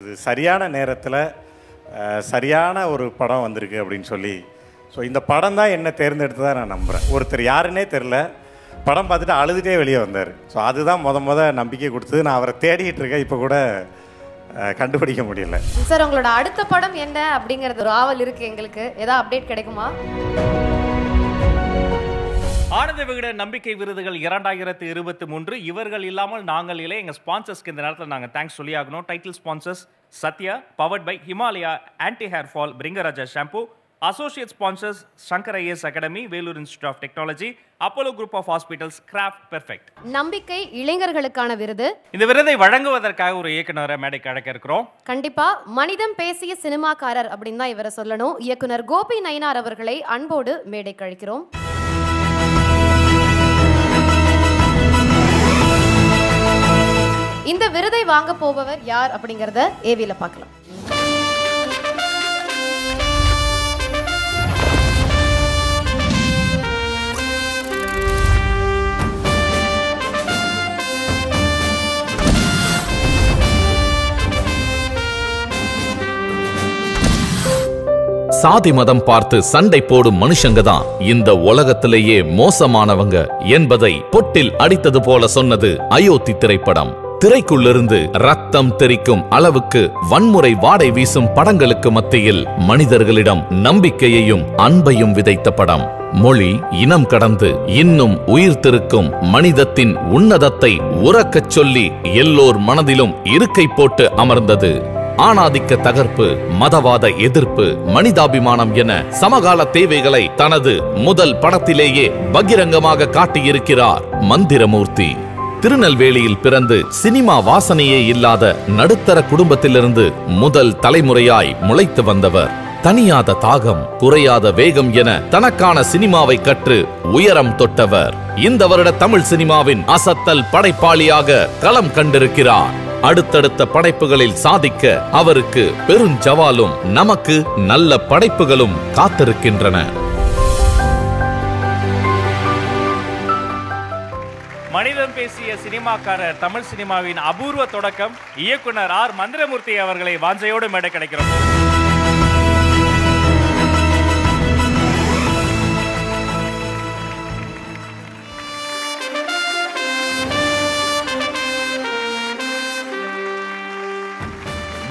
இது சரியான நேரத்தில் சரியான ஒரு படம் வந்திருக்கு அப்படின்னு சொல்லி ஸோ இந்த படம் தான் என்ன தேர்ந்தெடுத்ததாக நான் நம்புகிறேன். ஒருத்தர் யாருன்னே தெரில, படம் பார்த்துட்டு அழுதுகிட்டே வெளியே வந்தார். ஸோ அதுதான் முத நம்பிக்கை கொடுத்தது. நான் அவரை தேடிக்கிட்டு இருக்கேன், இப்போ கூட கண்டுபிடிக்க முடியல. சார், உங்களோட அடுத்த படம் என்ன அப்படிங்கிறது ஒரு ஆவல் இருக்குது எங்களுக்கு. ஏதாவது அப்டேட் கிடைக்குமா? ஆனந்த விகடன் நம்பிக்கை விருதுகள் 2023 இவர்கள் இல்லாமல் நாங்கள் இல்லை. எங்கள் ஸ்பான்சர்ஸ்க்கு இந்த நேரத்தில் நாங்கள் தேங்க்ஸ் சொல்லி ஆகணும். Title sponsors Sathya, powered by Himalaya anti hair fall Bhringraja shampoo. Associate sponsors Shankar IAS academy, Vellore institute of technology, Apollo group of hospitals, Craft Perfect. நம்பிக்கை இளைஞர்களுக்கான விருது. இந்த விருதை வழங்குவதற்காக ஒரு இயக்குனரை மேடைக்கு அழைக்க இருக்கிறோம். கண்டிப்பா மனிதம் பேசிய சினிமாக்காரர் அப்படின்னு தான் இவரை சொல்லணும். இயக்குனர் கோபி நயினார் அவர்களை அன்போடு மேடைக்கு அழைக்கிறோம். இந்த விருதை வாங்க போபவர் யார் அப்படிங்கறத ஏவில பார்க்கலாம். சாதி மதம் பார்த்து சண்டை போடும் மனுஷங்க தான் இந்த உலகத்திலேயே மோசமானவங்க என்பதை பொட்டில் அடித்தது போல சொன்னது அயோத்தி திரைப்படம். திரைக்குள்ளிருந்து ரத்தம் தெறிக்கும் அளவுக்கு வன்முறை வாடை வீசும் படங்களுக்கு மத்தியில் மனிதர்களிடம் நம்பிக்கையையும் அன்பையும் விதைத்த படம். மொழி இனம் கடந்து இன்னும் உயிர்த்திருக்கும் மனிதத்தின் உன்னதத்தை உறக்கச் சொல்லி எல்லோர் மனதிலும் இருக்கை போட்டு அமர்ந்தது. ஆணாதிக்க தகர்ப்பு, மதவாத எதிர்ப்பு, மனிதாபிமானம் என சமகால தேவைகளை தனது முதல் படத்திலேயே பகிரங்கமாக காட்டியிருக்கிறார் மந்திரமூர்த்தி. திருநெல்வேலியில் பிறந்து சினிமா வாசனையே இல்லாத நடுத்தர குடும்பத்திலிருந்து முதல் தலைமுறையாய் முளைத்து வந்தவர். தனியாத தாகம், குறையாத வேகம் என தனக்கான சினிமாவை கற்று உயரம் தொட்டவர். இந்த வருட தமிழ் சினிமாவின் அசத்தல் படைப்பாளியாக களம் கண்டிருக்கிறார். அடுத்தடுத்த படைப்புகளில் சாதிக்க அவருக்கு பெருஞ்சவாலும் நமக்கு நல்ல படைப்புகளும் காத்திருக்கின்றன. மனிதம் பேசிய சினிமாக்காரர் தமிழ் சினிமாவின் அபூர்வ தொடக்கம் இயக்குனர் ஆர் மந்திரமூர்த்தி அவர்களை வாஞ்சையோடு மேடை கிடைக்கிறோம்.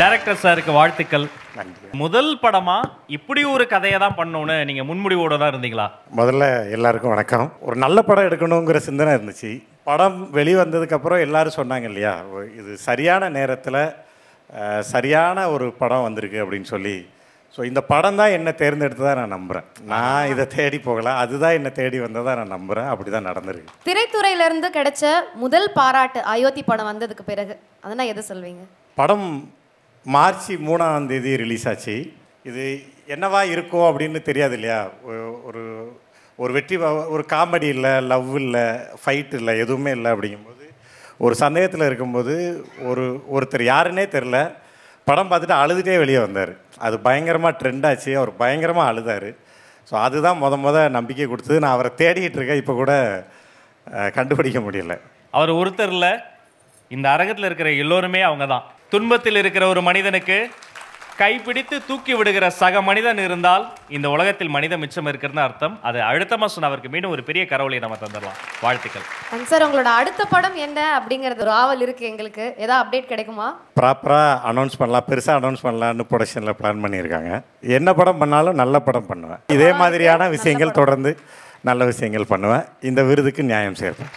டைரக்டர் சாருக்கு வாழ்த்துக்கள். முதல் படமா இப்படி ஒரு கதையை தான் பண்ணணும்னு நீங்க முன்முடிவோட தான் இருந்தீங்களா? முதல்ல எல்லாருக்கும் வணக்கம். ஒரு நல்ல படம் எடுக்கணுங்கிற சிந்தனை இருந்துச்சு. படம் வெளிவந்ததுக்கப்புறம் எல்லாரும் சொன்னாங்க இல்லையா, இது சரியான நேரத்தில் சரியான ஒரு படம் வந்திருக்கு அப்படின்னு சொல்லி. ஸோ இந்த படம் தான் என்ன தேர்ந்தெடுத்ததாக நான் நம்புகிறேன். நான் இதை தேடி போகல, அதுதான் என்ன தேடி வந்ததாக நான் நம்புகிறேன். அப்படி தான் நடந்திருக்கு. திரைத்துறையிலிருந்து கிடைச்ச முதல் பாராட்டு அயோத்தி படம் வந்ததுக்கு பிறகு அதனால் எது சொல்வீங்க? படம் மார்ச் 3 ரிலீஸ் ஆச்சு. இது என்னவா இருக்கும் அப்படின்னு தெரியாது இல்லையா. ஒரு ஒரு வெற்றி, ஒரு காமெடி இல்லை, லவ் இல்லை, ஃபைட் இல்லை, எதுவுமே இல்லை. அப்படிங்கும்போது ஒரு சந்தேகத்தில் இருக்கும்போது ஒருத்தர் யாருன்னே தெரில, படம் பார்த்துட்டு அழுதுகிட்டே வெளியே வந்தார். அது பயங்கரமாக ட்ரெண்ட் ஆச்சு. அவர் பயங்கரமாக அழுதார். ஸோ அதுதான் முத நம்பிக்கை கொடுத்தது. நான் அவரை தேடிக்கிட்டு இருக்கேன், இப்போ கூட கண்டுபிடிக்க முடியல. அவர் ஒருத்தர் இல்லை, இந்த அரங்கத்தில் இருக்கிற எல்லோருமே அவங்க தான். துன்பத்தில் இருக்கிற ஒரு மனிதனுக்கு கைப்பிடித்து தூக்கி விடுகிற சக மனிதன் இருந்தால் இந்த உலகத்தில் மனித மிச்சம் இருக்கிறது அர்த்தம். அது அழுத்தமாக சொன்ன அவருக்கு மீண்டும் ஒரு பெரிய கரவொலியை நம்ம தந்துடலாம். வாழ்த்துக்கள். சார், உங்களோட அடுத்த படம் என்ன அப்படிங்கிறது ஒரு ஆவல் இருக்குது எங்களுக்கு. ஏதாவது அப்டேட் கிடைக்குமா? ப்ராப்பராக அனௌன்ஸ் பண்ணலாம், பெருசாக அனௌன்ஸ் பண்ணலான்னு ப்ரொடக்ஷனில் பிளான் பண்ணியிருக்காங்க. என்ன படம் பண்ணாலும் நல்ல படம் பண்ணுவேன். இதே மாதிரியான விஷயங்கள் தொடர்ந்து நல்ல விஷயங்கள் பண்ணுவேன். இந்த விருதுக்கு நியாயம் சேர்ப்பேன்.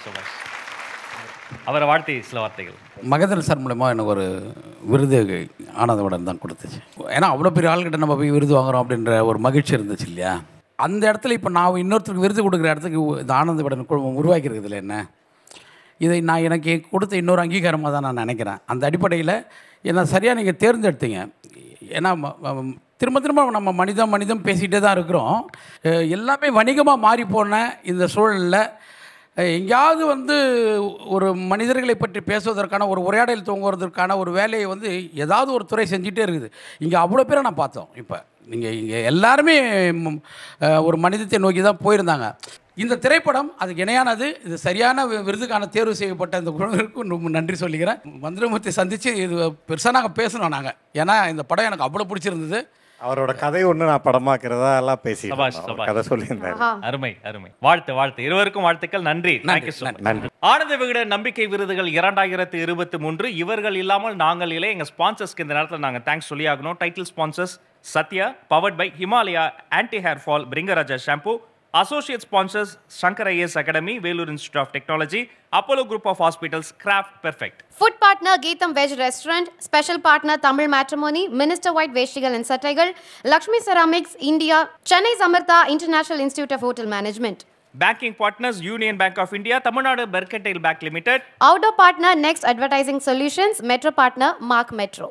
அவரை வாழ்த்தி சில வார்த்தைகள். மகேந்திரன் சார் மூலமா எனக்கு ஒரு விருது ஆனந்த விகடன் தான் கொடுத்துச்சு. ஏன்னா அவ்வளோ பெரிய ஆள்கிட்ட நம்ம போய் விருது வாங்குறோம் அப்படின்ற ஒரு மகிழ்ச்சி இருந்துச்சு இல்லையா. அந்த இடத்துல இப்போ நான் இன்னொருத்தருக்கு விருது கொடுக்குற இடத்துக்கு இந்த ஆனந்த விகடன் குழுமம் உருவாக்கியிருக்குதுல என்ன, இதை நான் எனக்கு கொடுத்த இன்னொரு அங்கீகாரமாக தான் நான் நினைக்கிறேன். அந்த அடிப்படையில் என்ன சரியாக நீங்கள் தேர்ந்தெடுத்தீங்க. ஏன்னா திரும்ப திரும்ப நம்ம மனிதம் பேசிகிட்டே தான் இருக்கிறோம். எல்லாமே வணிகமாக மாறி போன இந்த சூழலில் எங்கேயாவது ஒரு மனிதர்களை பற்றி பேசுவதற்கான ஒரு உரையாடல் தூங்குவதற்கான ஒரு வேலையை ஏதாவது ஒரு துறை செஞ்சுட்டே இருக்குது. இங்கே அவ்வளோ பேரை நான் பார்த்தோம். இப்போ நீங்கள் இங்கே எல்லாருமே ஒரு மனிதத்தை நோக்கி தான் போயிருந்தாங்க. இந்த திரைப்படம் அதுக்கு இணையானது. இது சரியான விருதுக்கான தேர்வு செய்யப்பட்ட இந்த குழுவிற்கு ரொம்ப நன்றி சொல்லிக்கிறேன். மந்திரமூர்த்தி சந்தித்து இது பெருசாக நாங்கள் பேசணும் நாங்கள். ஏன்னா இந்த படம் எனக்கு அவ்வளோ பிடிச்சிருந்தது. அவரோட கதை ஒன்று நான் படமாக்குறதா எல்லாம் பேசி கதை சொல்லியிருந்தேன். அருமை அருமை. வாழ்த்து இருவருக்கும் வாழ்த்துக்கள். நன்றி. நன்றி. ஆனந்த விகடன் நம்பிக்கை விருதுகள் 2023 இவர்கள் இல்லாமல் நாங்கள் இல்லை. எங்க ஸ்பான்சர்ஸ்க்கு இந்த நேரத்தில் நாங்கள் தேங்க்ஸ் சொல்லி ஆகணும். Title sponsors Sathya, powered by Himalaya anti hair fall Bhringraja shampoo. Associate sponsors Shankar IAS Academy, Velur Institute of Technology, Apollo Group of Hospitals, Craft Perfect. Food partner Geetham Veg Restaurant, special partner Tamil Matrimony, Minister White Vestigal and Sattaigal, Lakshmi Ceramics, India, Chennai Samartha International Institute of Hotel Management. Banking partners Union Bank of India, Tamil Nadu Mercantile Bank Limited. Outdoor partner Next Advertising Solutions, Metro partner Mark Metro.